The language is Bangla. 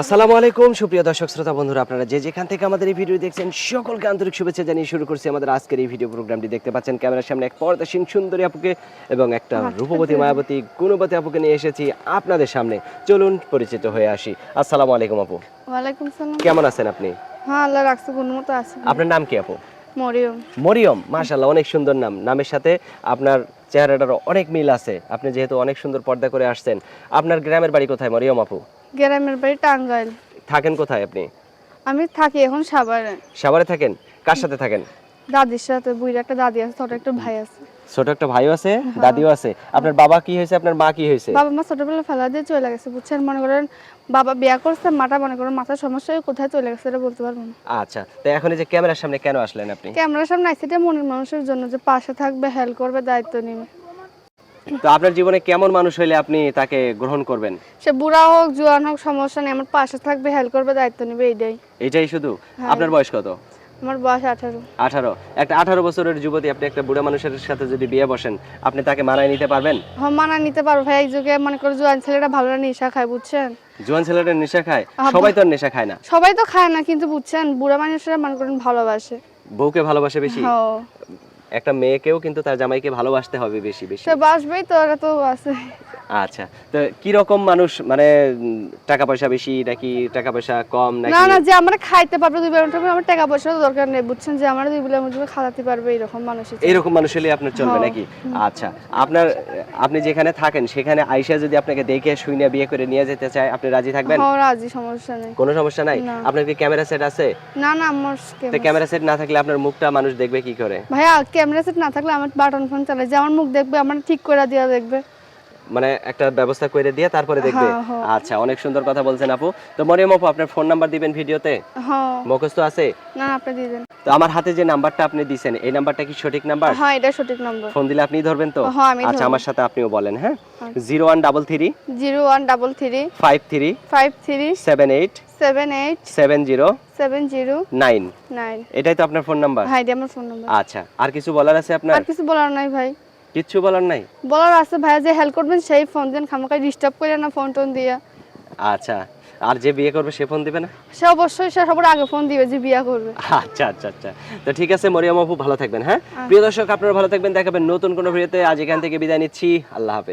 আসসালামু আলাইকুম সুপ্রিয় দর্শক শ্রোতা বন্ধুরা, আপনারা যে যেখান থেকে আমাদের এই ভিডিও দেখছেন সকলকে আন্তরিক শুভেচ্ছা জানিয়ে শুরু করছি আমাদের আজকের এই ভিডিও প্রোগ্রামটি। দেখতে পাচ্ছেন ক্যামেরার সামনে এক পর্দাসীন সুন্দরী আপুকে এবং একটা রূপবতী মায়াবতী গুণবতী আপুকে নিয়ে এসেছি আপনাদের সামনে। চলুন পরিচিত হয়ে আসি। আসসালামু আলাইকুম আপু। ওয়ালাইকুম সালাম। কেমন আছেন আপনি? হ্যাঁ, আল্লাহ রাখছে কোন মতো আছে। আপনার নাম কি আপু? মরিয়ম। মরিয়ম, মাশাআল্লাহ অনেক সুন্দর নাম। নামের সাথে আপনার চেহারাটার অনেক মিল আছে। আপনি যেহেতু অনেক সুন্দর পর্দা করে আসছেন। আপনার গ্রামের বাড়ি কোথায় মরিয়ম আপু? গ্রামের বাড়ি টাঙ্গাইল। থাকেন কোথায় আপনি? আমি থাকি এখন সাভারে। সাভারে থাকেন? কার সাথে থাকেন? দাদির সাথে, বুইড়া একটা দাদি আছে, ছোট একটা ভাই আছে। ছোট একটা ভাইও আছে, দাদিও আছে। আপনার বাবা কি হয়েছে, আপনার মা কি হয়েছে? বাবা মা ছোটবেলা ফেলা দিয়ে চলে গেছে, বুঝছেন। মনে করেন বাবা বিয়া করছে, মাটা মনে করেন মাথার সমস্যা হয়ে কোথায় চলে গেছে এটা বলতে পারবো না। আচ্ছা, তো এখন এই যে ক্যামেরার সামনে কেন আসলেন আপনি? ক্যামেরার সামনে আইসি এটা মনের মানুষের জন্য, যে পাশে থাকবে, হেল্প করবে, দায়িত্ব নিবে। তো আপনার জীবনে কেমন মানুষ হইলে আপনি তাকে গ্রহণ করবেন? সে বুড়া হোক জোয়ান হোক সমস্যা নেই, আমার পাশে থাকবে, হেল্প করবে, দায়িত্ব নিবে, এইটাই। এটাই শুধু? হ্যাঁ। আপনার বয়স কত? আমার বয়স 18। 18। একটা 18 বছরের যুবতী আপনি একটা বুড়া মানুষের সাথে যদি বিয়ে বসেন, আপনি তাকে মানায় নিতে পারবেন? হ্যাঁ, মানা নিতে পারবো ভাই। এই যুগে মনে করো জোয়ান ছেলেটা ভালো না নেশা খায়, বুঝছেন। জোয়ান ছেলেটা নেশা খায়? আব্বা। সবাই তো আর নেশা খায় না। সবাই তো খায় না, কিন্তু বুঝছেন বুড়া মানুষেরা মনে করেন ভালোবাসে। বউকে ভালোবাসে বেশি? হ্যাঁ, একটা মেয়েকেও কিন্তু তার জামাইকে ভালোবাসতে হবে বেশি বেশি। সে বাসবেই তো, ওরা তো আছে। আচ্ছা, তো কি রকম মানুষ, মানে টাকা পয়সা বেশি নাকি টাকা পয়সা কম নাকি? না না, যে আমরা খাইতে পারবে দুই বেলা মুঠো, আমার টাকা পয়সার দরকার নেই, বুঝছেন। যে আমরা দুই বেলা মুঠো খাওয়াতে পারবে এরকম মানুষই চাই। এইরকম মানুষ হলে আপনার চলবে হ্যাঁ। নাকি? আচ্ছা, আপনি যেখানে থাকেন সেখানে আইসা যদি আপনাকে দেখে শুনে বিয়ে করে নিয়ে যেতে চায়, আপনি রাজি থাকবেন? হ্যাঁ, রাজি, সমস্যা নেই। কোনো সমস্যা নাই? না। আপনার কি ক্যামেরা সেট আছে? না না, আমার তো ক্যামেরা সেট না থাকলে আপনার মুখটা মানুষ দেখবে কি করে? ভাইয়া ক্যামেরা সেট না থাকলে আমার বাটন ফোন চালাই, যে আমার মুখ দেখবে, আমার ঠিক করে দিয়া দেখবে। মানে একটা ব্যবস্থা করে দিয়ে তারপরে দেখবে? হ্যাঁ, হ্যাঁ। আচ্ছা, অনেক সুন্দর কথা বলছেন আপু। তো মরিয়ম আপু, আপনার ফোন নাম্বার দিবেন ভিডিওতে? হ্যাঁ। মুখস্থ আছে? না না, আপনি দিয়ে দেন। তো আমার হাতে যে নাম্বারটা আপনি দিবেন, এই নাম্বারটা কি সঠিক নাম্বার? হ্যাঁ, এটা সঠিক নম্বর। ফোন দিলে আপনি ধরবেন তো? হ্যাঁ, আমি আচ্ছা, ধরবো। আমার সাথে আপনিও বলেন। হ্যাঁ, 0133 0133 53 53 78 78 70 9। 9। এটাই তো আপনার ফোন নাম্বার? হ্যাঁ, এটা আমার ফোন নাম্বার। আচ্ছা, আর কিছু বলার আছে আপনার? আর কিছু বলার নাই ভাই। কিচ্ছু বলার নাই? বলার আছে ভাইয়া, যে হেল্প করবেন সেই ফোন দেন, খামাখাই ডিস্টার্ব করে না ফোন টোন দিয়া। আচ্ছা, আর যে বিয়ে করবে সে ফোন দিবে না? সে অবশ্যই, সে সবার আগে ফোন দিবে যে বিয়া করবে। আচ্ছা আচ্ছা আচ্ছা, তো ঠিক আছে মরিয়ম আপু, ভালো থাকবেন। হ্যাঁ, প্রিয় দর্শক, আপনারা ভালো থাকবেন। দেখাবেন নতুন কোনো ভিডিওতে। আজ এখান থেকে বিদায় নিচ্ছি। আল্লাহ হাফেজ।